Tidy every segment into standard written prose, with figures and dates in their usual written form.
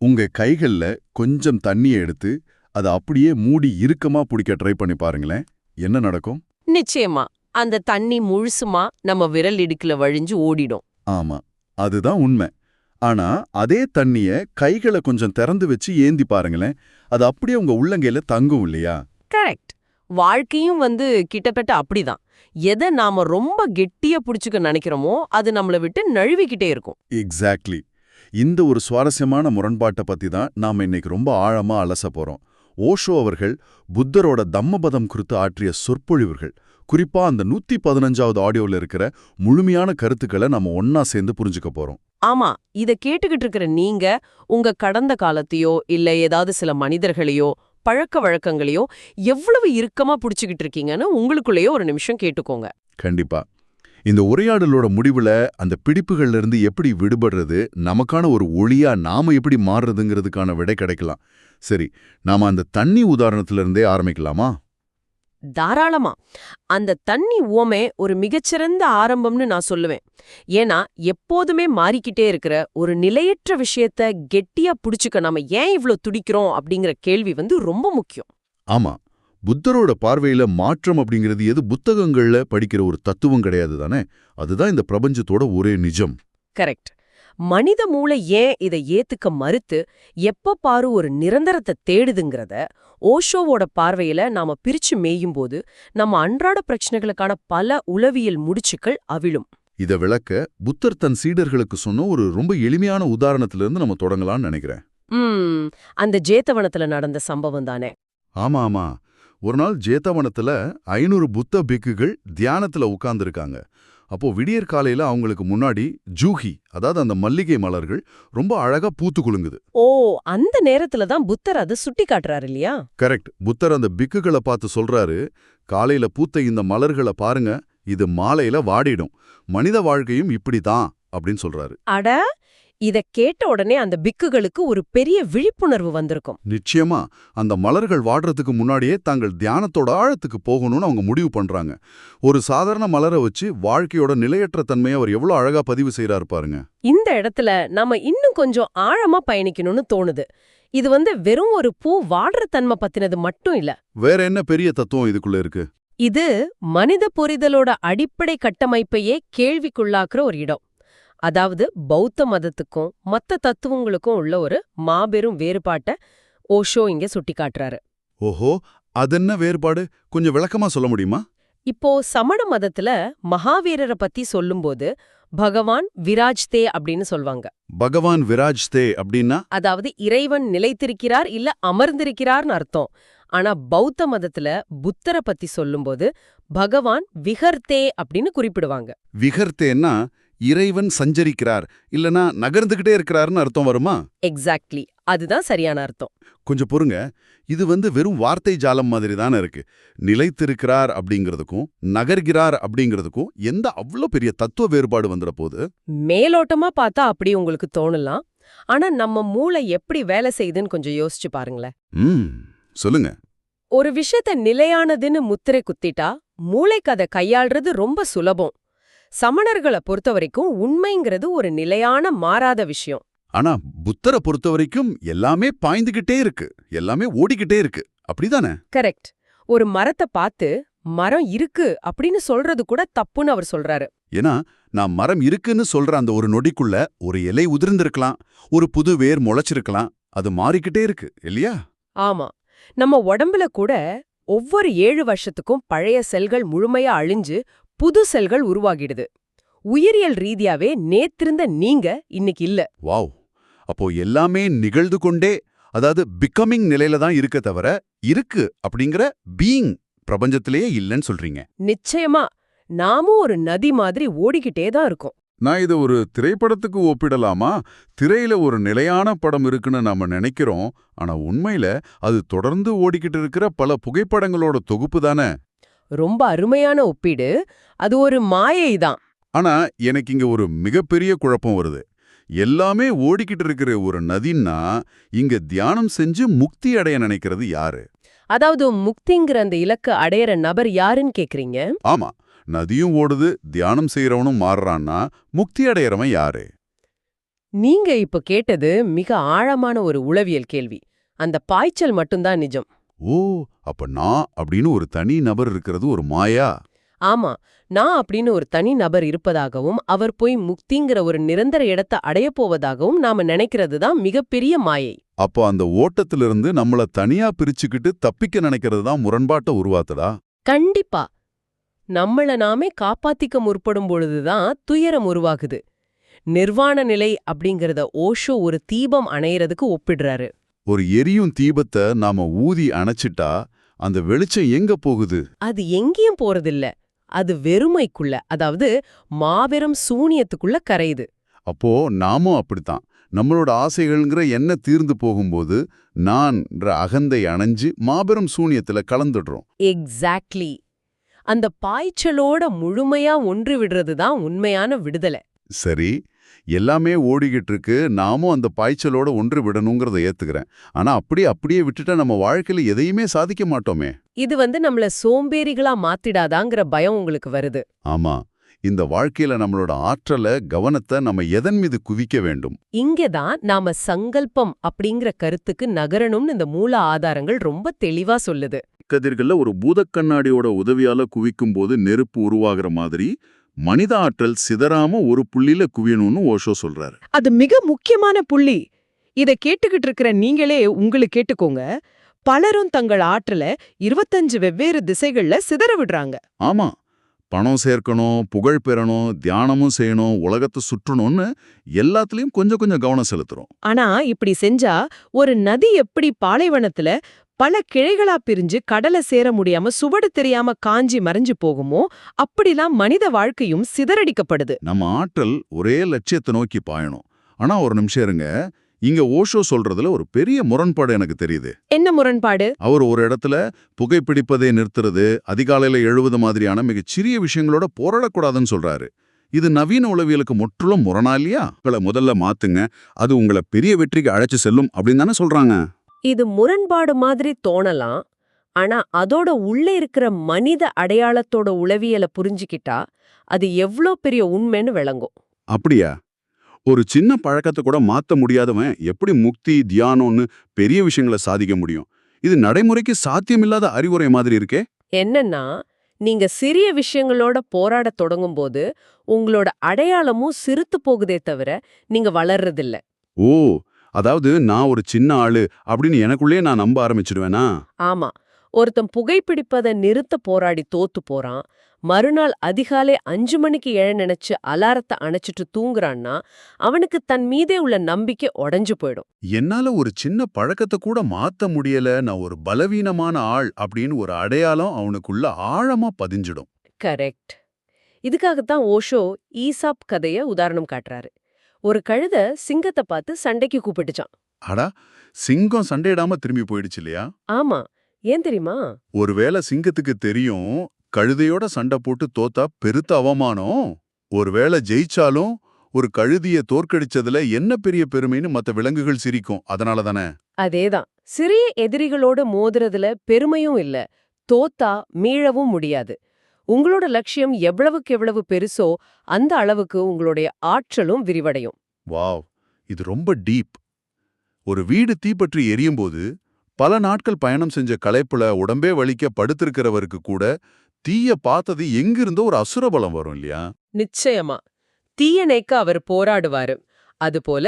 உங்க கைகள்ல கொஞ்சம் தண்ணிய எடுத்து அத அப்படியே மூடி இறுக்கமா புடிக்க ட்ரை பண்ணி பாருங்களேன். என்ன நடக்கும்? நிச்சயமா அந்த தண்ணி முழுசுமா நம்ம விரல் இடுக்குல வழிஞ்சு ஓடிடும். ஆமா, அதுதான் உண்மை. ஆனா அதே தண்ணிய கைகள கொஞ்சம் திறந்து வச்சு ஏந்தி பாருங்களேன். அது அப்படியே உங்க உள்ளங்கையில தங்கும் இல்லையா? கரெக்ட். வாழ்க்கையும் கிட்டத்தட்ட அப்படிதான். எதை நாம ரொம்ப கெட்டியா புடிச்சுக்க நினைக்கிறோமோ அது நம்மள விட்டு நழுவிக்கிட்டே இருக்கும். எக்ஸாக்ட்லி. இந்த ஒரு சுவாரஸ்யமான முரண்பாட்டை பத்தி தான் நாம இன்னைக்கு ரொம்ப ஆழமா அலச போறோம். ஓஷோ அவர்கள் புத்தரோட தம்மபதம் குறித்து ஆற்றிய சொற்பொழிவுகள், குறிப்பா அந்த 115வது ஆடியோல இருக்கிற முழுமையான கருத்துக்களை நம்ம ஒன்னா சேர்ந்து புரிஞ்சுக்க போறோம். ஆமா, இத கேட்டுக்கிட்டு இருக்கிற நீங்க உங்க கடந்த காலத்தையோ இல்ல ஏதாவது சில மனிதர்களையோ பழக்க வழக்கங்களையோ எவ்வளவு இறுக்கமா புடிச்சுக்கிட்டு இருக்கீங்கன்னு உங்களுக்குள்ளேயே ஒரு நிமிஷம் கேட்டுக்கோங்க. கண்டிப்பா. இந்த உரையாடலோட முடிவுல அந்த பிடிப்புகள்ல இருந்து எப்படி விடுபடுறது, நமக்கான ஒரு ஒளியா நாம எப்படி மாறுறதுங்கிறதுக்கான விடை கிடைக்கலாம். சரி, நாம அந்த தண்ணி உதாரணத்துல இருந்தே ஆரம்பிக்கலாமா? தாராளமா. அந்த தண்ணி உவமை ஒரு மிகச்சிறந்த ஆரம்பம்னு நான் சொல்லுவேன். ஏன்னா எப்போதுமே மாறிக்கிட்டே இருக்கிற ஒரு நிலையற்ற விஷயத்த கெட்டியா புடிச்சுக்க நாம ஏன் இவ்ளோ துடிக்கிறோம் அப்படிங்கிற கேள்வி ரொம்ப முக்கியம். ஆமா. புத்தரோட பார்வையில மாற்றம் அப்படிங்கிறது எது புத்தகங்கள்ல படிக்கிற ஒரு தத்துவம் கிடையாது தானே. அதுதான் இந்த பிரபஞ்சத்தோட ஒரே நிஜம். கரெக்ட். மனித மூளை ஏன் இதை ஏத்துக்க மறுத்து எப்ப பாரு ஒரு நிரந்தரத்தை தேடுதுங்கிறத ஓஷோவோட பார்வையில நாம பிரிச்சு மேயும்போது நம்ம அன்றாட பிரச்சனைகளுக்கான பல உளவியல் முடிச்சுக்கள் அவிழும். இத விளக்க புத்தர் தன் சீடர்களுக்கு சொன்ன ஒரு ரொம்ப எளிமையான உதாரணத்திலிருந்து நம்ம தொடங்கலாம்னு நினைக்கிறேன். அந்த ஜேத்தவனத்துல நடந்த சம்பவம் தானே? ஆமா ஆமா. ஒரு நாள் ஜேத்தவனத்துல 500 புத்த பிக்குகள் தியானத்துல உட்கார்ந்துருக்காங்க. அப்போ விடியற் காலையில அவங்களுக்கு முன்னாடி ஜூஹி, அதாவது அந்த மல்லிகை மலர்கள் ரொம்ப அழகா பூத்து குலுங்குது. ஓ, அந்த நேரத்துல தான் புத்தர் அதை சுட்டி காட்டுறாரு இல்லையா? கரெக்ட். புத்தர் அந்த பிக்குகளை பார்த்து சொல்றாரு, காலையில பூத்த இந்த மலர்களை பாருங்க, இது மாலையில வாடிடும். மனித வாழ்க்கையும் இப்படிதான் அப்படின்னு சொல்றாரு. அட, இத கேட்ட உடனே அந்த பிக்குகளுக்கு ஒரு பெரிய விழிப்புணர்வு வந்திருக்கும். நிச்சயமா. அந்த மலர்கள் வாடுறதுக்கு முன்னாடியே தாங்கள் தியானத்தோட ஆழத்துக்கு போகணும்னு அவங்க முடிவு பண்றாங்க. ஒரு சாதாரண மலரை வச்சு வாழ்க்கையோட நிலையற்ற தன்மையை அவர் எவ்வளவு அழகா பதிவு செய்யறாரு பாருங்க. இந்த இடத்துல நாம இன்னும் கொஞ்சம் ஆழமா பயணிக்கணும்னு தோணுது. இது வெறும் ஒரு பூ வாடுற தன்மை பத்தினது மட்டும் இல்ல. வேற என்ன பெரிய தத்துவம் இதுக்குள்ள இருக்கு? இது மனித புரிதலோட அடிப்படை கட்டமைப்பையே கேள்விக்குள்ளாக்குற ஒரு இடம். அதாவது பௌத்த மதத்துக்கும் மத்த தத்துவங்களுக்கும் உள்ள ஒரு மாபெரும் வேறுபாட்டை ஓஷோ இங்க சுட்டிக்காட்டுறாரு. ஓஹோ, அதென்ன வேறுபாடு? கொஞ்சம் விளக்கமா சொல்ல முடியுமா? இப்போ சமண மதத்துல மகாவீரரை பத்தி சொல்லும்போது பகவான் விராஜ்தே அப்படின்னு சொல்வாங்க. பகவான் விராஜ்தே அப்படின்னா? அதாவது இறைவன் நிலைத்திருக்கிறார் இல்ல அமர்ந்திருக்கிறார்னு அர்த்தம். ஆனா பௌத்த மதத்துல புத்தரை பத்தி சொல்லும்போது பகவான் விஹர்தே அப்படின்னு குறிப்பிடுவாங்க. விஹர்தேன்னா இறைவன் சஞ்சரிக்கிறார், இல்லனா நகர்ந்துகிட்டே இருக்கிறார்னு அர்த்தம் வருமா? எக்ஸாக்ட்லி, அதுதான் சரியான அர்த்தம். கொஞ்சம் பொறுங்க, இது வெறும் வார்த்தை ஜாலம் மாதிரி தானே இருக்கு. நிலைத்திருக்கிறார் அப்படிங்கிறதுக்கும் நகர்கிறார் அப்படிங்கிறதுக்கும் எந்த அவ்வளோ பெரிய தத்துவ வேறுபாடு வந்துட போது? மேலோட்டமா பார்த்தா அப்படி உங்களுக்கு தோணலாம். ஆனா நம்ம மூளை எப்படி வேலை செய்யுதுன்னு கொஞ்சம் யோசிச்சு பாருங்களேன். சொல்லுங்க. ஒரு விஷயத்த நிலையானதுன்னு முத்திரை குத்திட்டா மூளைக்கு அதை கையாள்றது ரொம்ப சுலபம். சமணர்களை பொறுத்தவரைக்கும் உண்மைங்கிறது ஒரு நிலையான மாறாத விஷயம். ஆனா புத்தரை பொறுத்தவரைக்கும் எல்லாமே பாய்ந்துகிட்டே இருக்கு, எல்லாமே ஓடிக்கிட்டே இருக்கு, அப்படிதானே? கரெக்ட். ஒரு மரத்தை பார்த்து மரம் இருக்கு அப்படின்னு சொல்றது கூட தப்புன்னு அவர் சொல்றாரு. ஏன்னா நான் மரம் இருக்குன்னு சொல்ற அந்த ஒரு நொடிக்குள்ள ஒரு இலை உதிர்ந்திருக்கலாம், ஒரு புது வேர் முளைச்சிருக்கலாம். அது மாறிக்கிட்டே இருக்கு இல்லையா? ஆமா, நம்ம உடம்புல கூட ஒவ்வொரு 7 வருஷத்துக்கும் பழைய செல்கள் முழுமையா அழிஞ்சு புது செல்கள் உருவாகிடுது. உயிரியல் ரீதியாவே நேத்திருந்த நீங்க இன்னைக்கு இல்ல. வாவ். அப்போ எல்லாமே நிகழ்ந்து கொண்டே, அதாவது பிகமிங் நிலையில தான் இருக்க தவிர இருக்கு அப்படிங்கிற பீயிங் பிரபஞ்சத்திலேயே இல்லைன்னு சொல்றீங்க. நிச்சயமா. நாமும் ஒரு நதி மாதிரி ஓடிக்கிட்டே தான் இருக்கோம். நான் இதை ஒரு திரைப்படத்துக்கு ஒப்பிடலாமா? திரையில ஒரு நிலையான படம் இருக்குன்னு நாம நினைக்கிறோம், ஆனா உண்மையில அது தொடர்ந்து ஓடிக்கிட்டு இருக்கிற பல புகைப்படங்களோட தொகுப்பு தானே. ரொம்ப அருமையான ஒப்பீடு. அது ஒரு மாயை தான். ஆனா எனக்கு இங்க ஒரு மிகப்பெரிய குழப்பம் வருது. எல்லாமே ஓடிக்கிட்டு இருக்கிற ஒரு நதின்னா இங்க தியானம் செஞ்சு முக்தி அடைய நினைக்கிறது யாரு? அதாவது முக்திங்கிற அந்த இலக்கு அடையிற நபர் யாருன்னு கேக்குறீங்க? ஆமா, நதியும் ஓடுது, தியானம் செய்யறவனும் மாறுறான்னா முக்தி அடையறவன் யாரு? நீங்க இப்ப கேட்டது மிக ஆழமான ஒரு உளவியல் கேள்வி. அந்த பாய்ச்சல் மட்டும்தான் நிஜம். ஓ, அப்ப நான் அப்படின்னு ஒரு தனி நபர் இருக்கிறது ஒரு மாயா? ஆமா, நான் அப்படின்னு ஒரு தனி நபர் இருப்பதாகவும் அவர் போய் முக்திங்கிற ஒரு நிரந்தர இடத்தை அடையப் போவதாகவும் நாம நினைக்கிறது தான் மிகப்பெரிய மாயை. அப்போ அந்த ஓட்டத்திலிருந்து நம்மள தனியா பிரிச்சுக்கிட்டு தப்பிக்க நினைக்கிறது தான் முரண்பாட்டை உருவாத்துடா? கண்டிப்பா. நம்மள நாமே காப்பாத்திக்க முற்படும் பொழுதுதான் துயரம் உருவாகுது. நிர்வாண நிலை அப்படிங்கறத ஓஷோ ஒரு தீபம் அணையறதுக்கு ஒப்பிடுறாரு. ஒரு எரியும் தீபத்தை நாம ஊதி அணைச்சிட்டா அந்த வெளிச்சம் எங்க போகுது? அது எங்கேயும் போறதில்ல. அது வெறுமைக்குள்ள, அதாவது மாபெரும் சூனியத்துக்குள்ள கரையுது. அப்போ நாமும் அப்படித்தான். நம்மளோட ஆசைகள்ங்கிற எண்ணெய் தீர்ந்து போகும்போது நான்ன்ற அகந்தை அணைஞ்சு மாபெரும் சூனியத்துல கலந்துடுறோம். எக்ஸாக்ட்லி. அந்த பாய்ச்சலோட முழுமையா ஒன்று விடுறது தான் உண்மையான விடுதலை. சரி, எல்லாமே ஓடிக்கிட்டு இருக்கு, நாமும் அந்த பாய்ச்சலோட ஒன்று விடணுங்கிறத ஏத்துக்கிறேன். ஆனா அப்படியே விட்டுட்டா நம்ம வாழ்க்கையில எதையுமே சாதிக்க மாட்டோமே. இது நம்மள சோம்பேறிகளா மாத்திடாதாங்கிற பயம் உங்களுக்கு வருது. ஆமா, இந்த வாழ்க்கையில நம்மளோட ஆற்றல, கவனத்தை நம்ம எதன் மீது குவிக்க வேண்டும்? இங்கதான் நாம சங்கல்பம் அப்படிங்கிற கருத்துக்கு நகரணும்னு இந்த மூல ஆதாரங்கள் ரொம்ப தெளிவா சொல்லுது. கதிர்கள்ல ஒரு பூதக்கண்ணாடியோட உதவியால குவிக்கும் போது நெருப்பு உருவாகிற மாதிரி மனித ஆற்றல் சிதறாம ஒரு புள்ளியில குவியணும்னு ஓஷோ சொல்றாரு. அது மிக முக்கியமான புள்ளி. இத கேட்டுக்கிட்டு இருக்கிற நீங்களே உங்களுக்கு கேட்டுக்கோங்க. பலரும் தங்கள் ஆற்றல 25 வெவ்வேறு திசைகள்ல சிதற விடுறாங்க. ஆமா, பணம் சேர்க்கணும், புகழ் பெறணும், தியானமும் செய்யணும், உலகத்தை சுற்றணும்னு எல்லாத்துலயும் கொஞ்சம் கொஞ்சம் கவனம் செலுத்துறோம். ஆனா இப்படி செஞ்சா ஒரு நதி எப்படி பாலைவனத்துல பல கிளைகளா பிரிஞ்சு கடலை சேர முடியாம சுவடு தெரியாம காஞ்சி மறைஞ்சு போகுமோ, அப்படிலாம் மனித வாழ்க்கையும் சிதறடிக்கப்படுது. நம்ம ஆற்றல் ஒரே லட்சியத்தை நோக்கி பாயணும். ஆனா ஒரு நிமிஷம் இருங்க, இங்க ஓஷோ சொல்றதுல ஒரு பெரிய முரண்பாடு எனக்கு தெரியுது. என்ன முரண்பாடு? அவர் ஒரு இடத்துல புகைப்பிடிப்பதை நிறுத்துறது, அதிகாலையில எழுவது மாதிரியான மிகச்சிறிய விஷயங்களோட போராடக்கூடாதுன்னு சொல்றாரு. இது நவீன உளவியலுக்கு முற்றிலும் முரணா இல்லையா? உங்களை முதல்ல மாத்துங்க, அது உங்களை பெரிய வெற்றிக்கு அழைச்சு செல்லும் அப்படின்னு தானே சொல்றாங்க. இது முரண்பாடு மாதிரி தோணலாம். ஆனா அதோட உள்ளே இருக்கிற மனித அடையாளத்தோட உளவியலை புரிஞ்சுக்கிட்டா அது எவ்ளோ பெரிய உண்மைன்னு விளங்கும். அப்படியா? ஒரு சின்ன பழக்கத்தை கூட மாத்த முடியாதவன் எப்படி முக்தி, தியானம்னு பெரிய விஷயங்களை சாதிக்க முடியும்? இது நடைமுறைக்கு சாத்தியமில்லாத அறிவுரை மாதிரி இருக்கே. என்னன்னா, நீங்க சிறிய விஷயங்களோட போராடத் தொடங்கும்போது உங்களோட அடையாளமும் சிறுத்து போகுதே தவிர நீங்க வளர்றதில்ல. ஓ, அதாவது நான் ஒரு சின்ன ஆளு அப்படின்னு எனக்குள்ளே நான் நம்ப ஆரம்பிச்சிடுவேனா? ஆமா, ஒருத்தன் புகைப்பிடிப்பதை நிறுத்த போராடி தோத்து போறான். மறுநாள் அதிகாலை 5 மணிக்கு எழ நினைச்சு அலாரத்தை அணைச்சிட்டு தூங்குறான்னா அவனுக்கு தன் மீதே உள்ள நம்பிக்கை உடைஞ்சு போயிடும். என்னால ஒரு சின்ன பழக்கத்தை கூட மாத்த முடியல, நான் ஒரு பலவீனமான ஆள் அப்படின்னு ஒரு அடையாளம் அவனுக்குள்ள ஆழமா பதிஞ்சிடும். கரெக்ட். இதுக்காகத்தான் ஓஷோ ஈசாப் கதைய உதாரணம் காட்டுறாரு. ஒரு கழுதை சிங்கத்தை பார்த்து சண்டைக்கு கூப்பிட்டுச்சான். அடா, சிங்கம் சண்டையிடாம திரும்பி போயிடுச்சு இல்லையா? ஆமா, ஏன் தெரியுமா? ஒருவேளை சிங்கத்துக்கு தெரியும் கழுதையோட சண்டை போட்டு தோத்தா பெருத்த அவமானம். ஒருவேளை ஜெயிச்சாலும் ஒரு கழுதிய தோற்கடிச்சதுல என்ன பெரிய பெருமைன்னு மத்த விலங்குகள் சிரிக்கும். அதனால தானே? அதேதான். சிறிய எதிரிகளோட மோதுறதுல பெருமையும் இல்ல, தோத்தா மீளவும் முடியாது. உங்களோட லட்சியம் எவ்வளவுக்கு எவ்வளவு பெருசோ அந்த அளவுக்கு உங்களுடைய ஆற்றலும் விரிவடையும். வாவ், இது ரொம்ப டீப். ஒரு வீடு தீப்பற்றி எரியும்போது பல நாட்கள் பயணம் செஞ்ச களைப்புல உடம்பே வலிக்க படுத்திருக்கிறவருக்கு கூட தீய பார்த்தது எங்கிருந்தோ ஒரு அசுரபலம் வரும் இல்லையா? நிச்சயமா. தீயணைக்க அவர் போராடுவாரு. அதுபோல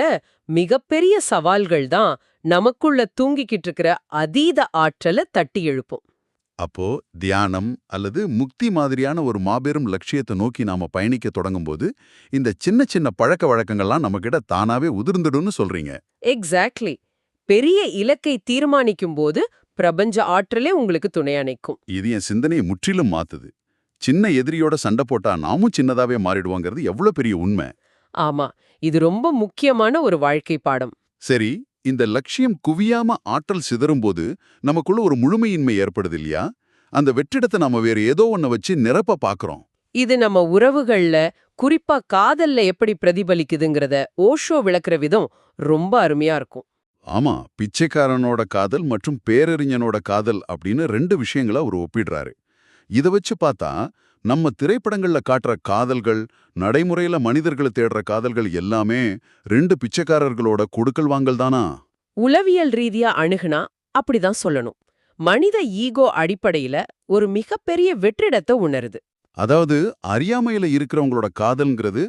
மிகப்பெரிய சவால்கள் தான் நமக்குள்ள தூங்கிக்கிட்டு இருக்கிற அதீத ஆற்றலை தட்டி எழுப்பும். அப்போ தியானம் அல்லது முக்தி மாதிரியான ஒரு மாபெரும் லட்சியத்தை நோக்கி நாம பயணிக்க தொடங்கும்போது இந்த சின்ன சின்ன பழக்க வழக்கங்கள்லாம் நம்மகிட்ட தானாவே உதிர்ந்துடும்னு சொல்றீங்க. எக்ஸாக்ட்லி. பெரிய இலக்கை தீர்மானிக்கும் போது பிரபஞ்ச ஆற்றலே உங்களுக்கு துணையா நிற்கும். இது என் சிந்தனையை முற்றிலும் மாத்துது. சின்ன எதிரியோட சண்டை போட்டா நாமும் சின்னதாவே மாறிடுவாங்கிறது எவ்வளவு பெரிய உண்மை. ஆமா, இது ரொம்ப முக்கியமான ஒரு வாழ்க்கை பாடம். சரி, இந்த லட்சியம் குவியாம ஆற்றல் சிதறும்போது நமக்குள்ள ஒரு முழுமையின்மை ஏற்படுது இல்லையா? அந்த வெற்றிடத்தை நாம வேற ஏதோ ஒன்ன வச்சு நிரப்ப பாக்குறோம். இது நம்ம உறவுகள்ல, குறிப்பா காதல்ல எப்படி பிரதிபலிக்குதுங்கிறத ஓஷோ விளக்குற விதம் ரொம்ப அருமையா இருக்கும். ஆமா, பிச்சைக்காரனோட காதல் மற்றும் பேரறிஞனோட காதல் அப்படின்னு 2 விஷயங்களை அவர் ஒப்பிடுறாரு. இத வச்சு பார்த்தா நம்ம திரைப்படங்கள்ல காட்டுற காதல்கள், நடைமுறையில மனிதர்கள் தேடுற காதல்கள் எல்லாமே ரெண்டு பிச்சைக்காரர்களோட கொடுக்கல் வாங்கல் தானா? உளவியல் ரீதியா அணுகுனா அப்படிதான் சொல்லணும். மனித ஈகோ அடிப்படையில ஒரு மிகப்பெரிய வெற்றிடத்தை உணருது. அதாவது அறியாமையில இருக்கிறவங்களோட காதல்ங்கிறது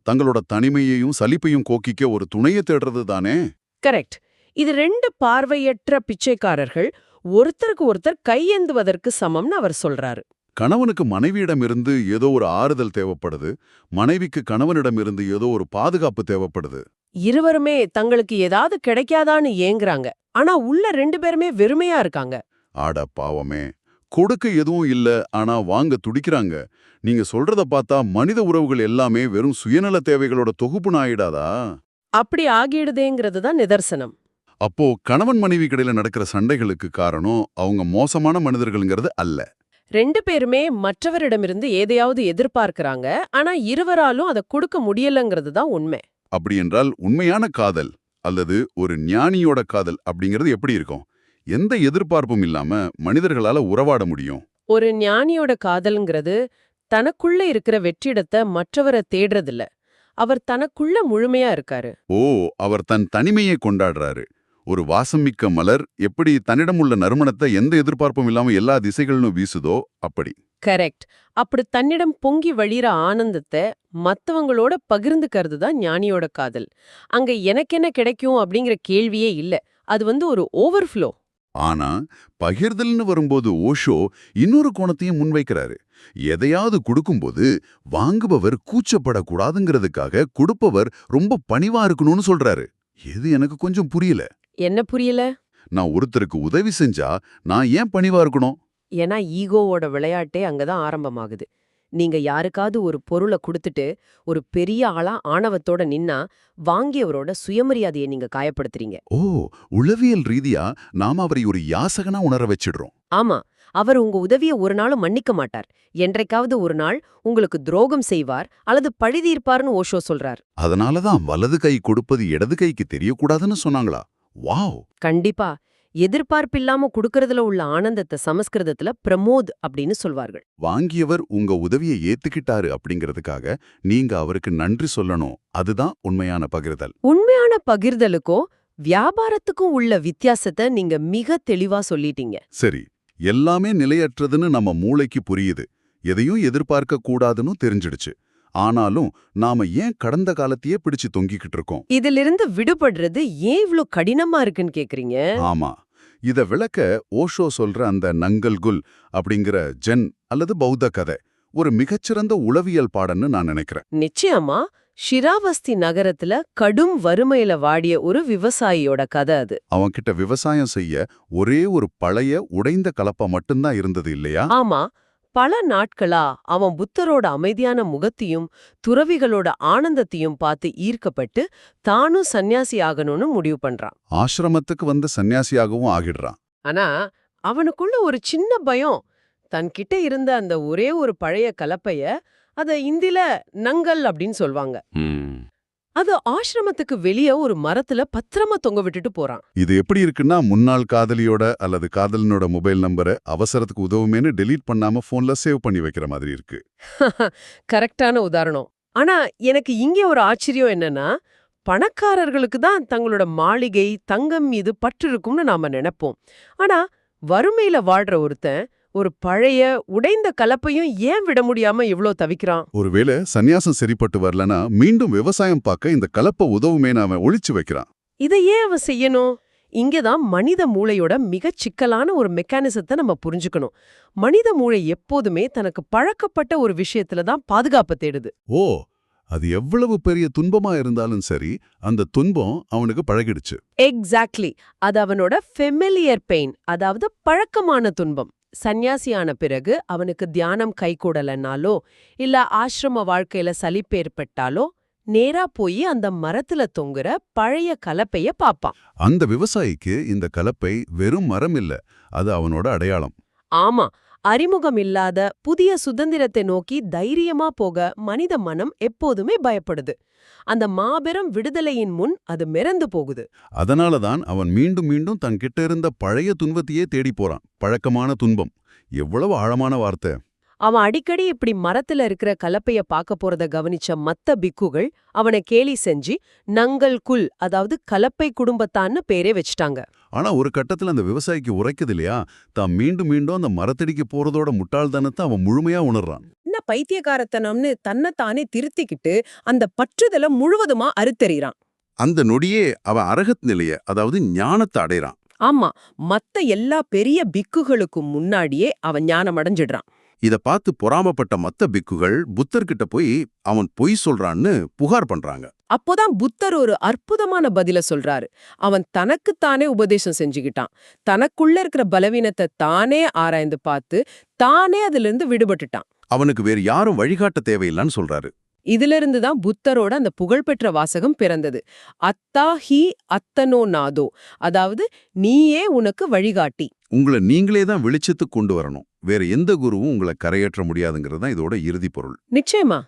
தங்களோட தனிமையையும் சலிப்பையும் போக்கிக்க ஒரு துணையை தேடுறது தானே? கரெக்ட். இது ரெண்டு பார்வையற்ற பிச்சைக்காரர்கள் ஒருத்தருக்கு ஒருத்தர் கையேந்துவதற்கு சமம்னு அவர் சொல்றாரு. கணவனுக்கு மனைவியிடமிருந்து ஏதோ ஒரு ஆறுதல் தேவைப்படுது, மனைவிக்கு கணவனிடமிருந்து ஏதோ ஒரு பாதுகாப்பு தேவைப்படுது. இருவருமே தங்களுக்கு ஏதாவது கிடைக்காதான்னு ஏங்குறாங்க. ஆனா உள்ள ரெண்டு பேருமே வெறுமையா இருக்காங்க. ஆட பாவமே, கொடுக்க எதுவும் இல்ல, ஆனா வாங்க துடிக்கிறாங்க. நீங்க சொல்றத பார்த்தா மனித உறவுகள் எல்லாமே வெறும் சுயநல தேவைகளோட தொகுப்புன்னு ஆயிடாதா? அப்படி ஆகிடுதேங்கிறது தான் நிதர்சனம். அப்போ கணவன் மனைவி கடையில நடக்கிற சண்டைகளுக்கு காரணம் அவங்க மோசமான மனிதர்கள்ங்கிறது அல்ல. ரெண்டு பேருமே மற்றவரிடமிருந்து எதையாவது எதிர்பார்க்கறாங்க. ஆனா இருவராலும் அதை கொடுக்க முடியலங்கிறது தான் உண்மை. அப்படி என்றால் உண்மையான காதல் அல்லது ஒரு ஞானியோட காதல் அப்படிங்கிறது எப்படி இருக்கும்? எந்த எதிர்பார்ப்பும் இல்லாம மனிதர்களால உறவாட முடியும். ஒரு ஞானியோட காதல்ங்கிறது தனக்குள்ள இருக்கிற வெற்றிடத்தை மற்றவரை தேடுறதில்ல. அவர் தனக்குள்ள முழுமையா இருக்காரு. ஓ, அவர் தன் தனிமையை கொண்டாடுறாரு. ஒரு வாசமிக்க மலர் எப்படி தன்னிடமுள்ள நறுமணத்தை எந்த எதிர்பார்ப்பும் இல்லாம எல்லா திசைகளிலும் வீசுதோ அப்படி. கரெக்ட். அப்படி தன்னிடம் பொங்கி வழியிற ஆனந்தத்தை மத்தவங்களோட பகிர்ந்துக்கிறது தான் ஞானியோட காதல். அங்க எனக்கென்ன கிடைக்கும் அப்படிங்கிற கேள்வியே இல்ல. அது ஒரு ஓவர்ஃப்ளோ. ஆனா பகிர்தல்னு வரும்போது ஓஷோ இன்னொரு கோணத்தையும் முன்வைக்கிறாரு. எதையாவது கொடுக்கும்போது வாங்குபவர் கூச்சப்படக்கூடாதுங்கிறதுக்காக கொடுப்பவர் ரொம்ப பணிவா இருக்கணும்னு சொல்றாரு. எது எனக்கு கொஞ்சம் புரியல. என்ன புரியல? நான் ஒருத்தருக்கு உதவி செஞ்சா நான் ஏன் பணிவா இருக்கணும்? ஏன்னா ஈகோவோட விளையாட்டே அங்கதான் ஆரம்பமாகுது. நீங்க யாருக்காவது ஒரு பொருளை கொடுத்துட்டு ஒரு பெரிய ஆளா ஆணவத்தோட நின்னா வாங்கியவரோட சுயமரியாதையை நீங்க காயப்படுத்துறீங்க. ஓ, உளவியல் ரீதியா நாம அவரை ஒரு யாசகனா உணர வச்சிடுறோம். ஆமா, அவர் உங்க உதவிய ஒரு நாளும் மன்னிக்க மாட்டார். என்றைக்காவது ஒரு நாள் உங்களுக்கு துரோகம் செய்வார் அல்லது பழிதீர்ப்பார்னு ஓஷோ சொல்றார். அதனாலதான் வலது கை கொடுப்பது இடது கைக்கு தெரியக்கூடாதுன்னு சொன்னாங்களா? வாவ். கண்டிப்பா. எதிர்பார்ப்பில்லாம குடுக்கறதுல உள்ள ஆனந்தத்தை சமஸ்கிருதத்துல பிரமோத் அப்படின்னு சொல்வார்கள். வாங்கியவர் உங்க உதவியை ஏத்துக்கிட்டாரு அப்படிங்கிறதுக்காக நீங்க அவருக்கு நன்றி சொல்லணும். அதுதான் உண்மையான பகிர்தல். உண்மையான பகிர்தலுக்கும் வியாபாரத்துக்கும் உள்ள வித்தியாசத்தை நீங்க மிக தெளிவா சொல்லிட்டீங்க. சரி, எல்லாமே நிலையற்றதுன்னு நம்ம மூளைக்கு புரியுது. எதையும் எதிர்பார்க்க கூடாதுன்னு தெரிஞ்சிடுச்சு. ஆனாலும் நாம ஏன் கடந்த காலத்தையே பிடிச்சு தொங்கிக்கிட்டு இருக்கோம்? இதிலிருந்து விடுபடுறது ஏன் இவ்ளோ கடினமா இருக்குன்னு கேக்குறீங்க? ஆமா, இத விளக்க ஓஷோ சொல்ற அந்த நங்கல் குல் அப்படிங்கிற ஜென் அல்லது பௌத்த கதை ஒரு மிகச்சிறந்த உளவியல் பாடம்னு நான் நினைக்கிறேன். நிச்சயமா. ஷிராவஸ்தி நகரத்துல கடும் வறுமையில வாடிய ஒரு விவசாயியோட கதை அது. அவன்கிட்ட விவசாயம் செய்ய ஒரே ஒரு பழைய உடைந்த கலப்பை மட்டும்தான் இருந்தது இல்லையா? ஆமா. பல நாட்களா அவன் புத்தரோட அமைதியான முகத்தையும் துறவிகளோட ஆனந்தத்தையும் பார்த்து ஈர்க்கப்பட்டு தானும் சந்நியாசி ஆகணும்னு முடிவு பண்றான். ஆசிரமத்துக்கு வந்து சன்னியாசியாகவும் ஆகிடுறான். ஆனா அவனுக்குள்ள ஒரு சின்ன பயம். தன்கிட்ட இருந்த அந்த ஒரே ஒரு பழைய கலப்பைய அத இந்தில நங்கல் அப்படின்னு சொல்வாங்க. அது ஆசிரமத்துக்கு வெளிய ஒரு மரத்துல பத்திரமா தொங்க விட்டுட்டு போறான். இது எப்படி இருக்குன்னா, முன்னாள் காதலியோட அல்லது காதலனோட மொபைல் நம்பரை அவசரத்துக்கு உதவுமேன்னு டெலீட் பண்ணாம போன்ல சேவ் பண்ணி வைக்கிற மாதிரி இருக்கு. கரெக்டான உதாரணம். ஆனா எனக்கு இங்கே ஒரு ஆச்சரியம் என்னன்னா, பணக்காரர்களுக்கு தான் தங்களோட மாளிகை தங்கம் மீது பற்று இருக்கும்னு நாம நினைப்போம். ஆனா வறுமையில வாழ்ற ஒருத்தன் ஒரு பழைய உடைந்த கலப்பையும் ஏன் விட முடியாம இவ்ளோ தவிக்கிறான்? ஒருவேளை சந்நியாசம் சரிப்பட்டு வரலனா மீண்டும் விவசாயம் பார்க்க இந்த கலப்பை உதவுமேன்னு அவன் ஒளிச்சு வைக்கிறான். இதை ஏன் அவன் செய்யணும்? இங்கதான் மனித மூளையோட மிகச் சிக்கலான ஒரு மெக்கானிசத்தை நம்ம புரிஞ்சுக்கணும். மனித மூளை எப்போதுமே தனக்கு பழக்கப்பட்ட ஒரு விஷயத்துல தான் பாதுகாப்பு தேடுது. ஓ, அது எவ்வளவு பெரிய துன்பமா இருந்தாலும் சரி, அந்த துன்பம் அவனுக்கு பழகிடுச்சு. எக்ஸாக்ட்லி. அது அவனோட ஃபெமிலியர் பெயின், அதாவது பழக்கமான துன்பம். சந்நியாசியான பிறகு அவனுக்கு தியானம் கைகூடலனாலோ இல்ல ஆசிரம வாழ்க்கையில சலிப்பேற்பட்டாலோ நேரா போய் அந்த மரத்துல தொங்குற பழைய கலப்பைய பாப்பான். அந்த விவசாயிக்கு இந்த கலப்பை வெறும் மரம் இல்ல, அது அவனோட அடையாளம். ஆமா, அறிமுகம் இல்லாத புதிய சுதந்திரத்தை நோக்கி தைரியமா போக மனித மனம் எப்போதுமே பயப்படுது. அந்த மாபெரும் விடுதலையின் முன் அது மிரந்து போகுது. அதனாலதான் அவன் மீண்டும் மீண்டும் தன்கிட்ட இருந்த பழைய துன்பத்தையே தேடி போறான். பழக்கமான துன்பம். எவ்வளவு ஆழமான வார்த்தை! அவன் அடிக்கடி இப்படி மரத்துல இருக்கிற கலப்பைய பார்க்க போறத கவனிச்ச மத்த பிக்குகள் அவனை கேலி செஞ்சு நங்கல் குல், அதாவது கலப்பை குடும்பத்தான்னு பேரே வச்சுட்டாங்க. ஆனா ஒரு கட்டத்துல அந்த விவசாயிக்கு உரைக்குது இல்லையா, தான் மீண்டும் மீண்டும் அந்த மரத்தடிக்கு போறதோட முட்டாள்தனத்தை அவன் முழுமையா உணர்றான். என்ன பைத்தியக்காரத்தனம்னு தன்னைத்தானே திருத்திக்கிட்டு அந்த பற்றுதலை முழுவதுமா அறுத்தெறிறான். அந்த நொடியே அவன் அரகத் நிலைய, அதாவது ஞானத்தை அடைறான். ஆமா, மத்த எல்லா பெரிய பிக்குகளுக்கும் முன்னாடியே அவன் ஞானம் அடைஞ்சிடுறான். இத பார்த்து பொறாமப்பட்ட மத்த பிக்குகள் புத்தர்கிட்ட போய் அவன் பொய் சொல்றான்னு புகார் பண்றாங்க. அப்போதான் புத்தர் ஒரு அற்புதமான பதில சொல்றாரு. அவன் தனக்குத்தானே உபதேசம் செஞ்சுக்கிட்டான். தனக்குள்ள இருக்கிற பலவீனத்தை தானே ஆராய்ந்து பார்த்து தானே அதிலிருந்து விடுபட்டுட்டான். அவனுக்கு வேறு யாரும் வழிகாட்ட தேவையில்லைன்னு சொல்றாரு. இதிலிருந்து தான் புத்தரோட அந்த புகழ்பெற்ற வாசகம் பிறந்தது. அத்தா ஹி அத்தனோ நாதோ, அதாவது நீயே உனக்கு வழிகாட்டி. உங்களை நீங்களே தான் வெளிச்சத்துக்கு கொண்டு வரணும். வேற எந்த குருவும் உங்களை கரையேற்ற முடியாதுங்கிறது தான் இதோட இறுதி பொருள். நிச்சயமா.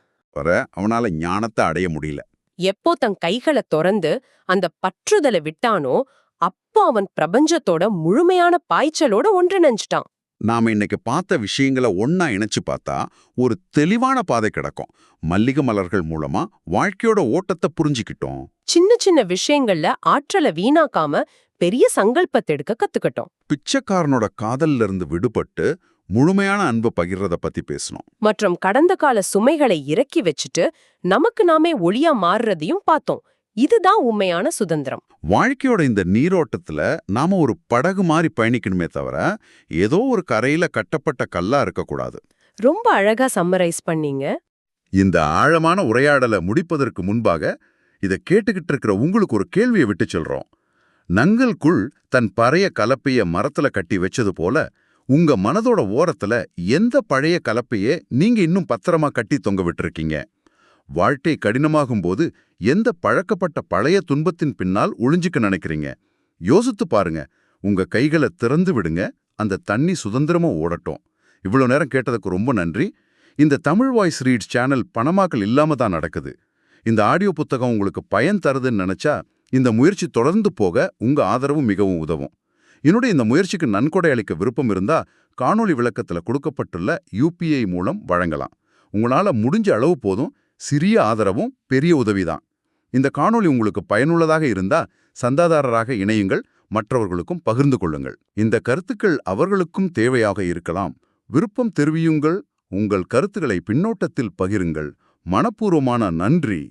அவனால ஞானத்தை அடைய முடியல. எப்போ தன் கைகளை திறந்து அந்த பற்றுதலை விட்டானோ அப்போ அவன் பிரபஞ்சத்தோட முழுமையான பாய்ச்சலோட ஒன்றிணைஞ்சிட்டான். நாம இன்னைக்கு பார்த்த விஷயங்களை ஒன்னா இணைச்சு பார்த்தா ஒரு தெளிவான பாதை கிடக்கும். மல்லிகை மலர்கள் மூலமா வாழ்க்கையோட ஓட்டத்தை புரிஞ்சுக்கிட்டோம். சின்ன சின்ன விஷயங்கள்ல ஆற்றலை வீணாக்காம பெரிய சங்கல்பத்தை எடுக்க கத்துக்கிட்டோம். பிச்சைக்காரனோட காதல்ல இருந்து விடுபட்டு முழுமையான அன்பை பகிர்றத பத்தி பேசணும். மற்றும் கடந்த கால சுமைகளை இறக்கி வச்சுட்டு நமக்கு நாமே ஒளியா மாறுறதையும் பார்த்தோம். இதுதான் உண்மையான சுதந்திரம். வாழ்க்கையோட இந்த நீரோட்டத்துல நாம ஒரு படகு மாதிரி பயணிக்கணுமே தவிர ஏதோ ஒரு கரையில கட்டப்பட்ட கல்லா இருக்கக்கூடாது. ரொம்ப அழகா சம்மரைஸ் பண்ணீங்க. இந்த ஆழமான உரையாடலை முடிப்பதற்கு முன்பாக இதை கேட்டுக்கிட்டு இருக்கிற உங்களுக்கு ஒரு கேள்வியை விட்டு சொல்றோம். நங்கல்குள் தன் பழைய கலப்பைய மரத்துல கட்டி வச்சது போல உங்க மனதோட ஓரத்துல எந்த பழைய கலப்பையே நீங்க இன்னும் பத்திரமா கட்டி தொங்க விட்டுருக்கீங்க? வாழ்க்கை கடினமாகும் போது எந்த பழக்கப்பட்ட பழைய துன்பத்தின் பின்னால் ஒளிஞ்சுக்க நினைக்கிறீங்க? யோசித்து பாருங்க. உங்க கைகளை திறந்து விடுங்க. அந்த தண்ணி சுதந்திரமா ஓடட்டும். இவ்வளவு நேரம் கேட்டதுக்கு ரொம்ப நன்றி. இந்த தமிழ் வாய்ஸ் ரீட்ஸ் சேனல் பணமாக்கல் இல்லாம தான் நடக்குது. இந்த ஆடியோ புத்தகம் உங்களுக்கு பயன் தருதுன்னு நினைச்சா இந்த முயற்சி தொடர்ந்து போக உங்க ஆதரவு மிகவும் உதவும். என்னுடைய இந்த முயற்சிக்கு நன்கொடை அளிக்க விருப்பம் இருந்தா காணொளி விளக்கத்துல கொடுக்கப்பட்டுள்ள UPI மூலம் வழங்கலாம். உங்களால முடிஞ்ச அளவு போதும். சிறிய ஆதரவும் பெரிய உதவிதான். இந்த காணொளி உங்களுக்கு பயனுள்ளதாக இருந்தா சந்தாதாரராக இணையுங்கள், மற்றவர்களுக்கும் பகிர்ந்து கொள்ளுங்கள். இந்த கருத்துக்கள் அவர்களுக்கும் தேவையாக இருக்கலாம். விருப்பம் தெரிவியுங்கள். உங்கள் கருத்துக்களை பின்னோட்டத்தில் பகிருங்கள். மனப்பூர்வமான நன்றி.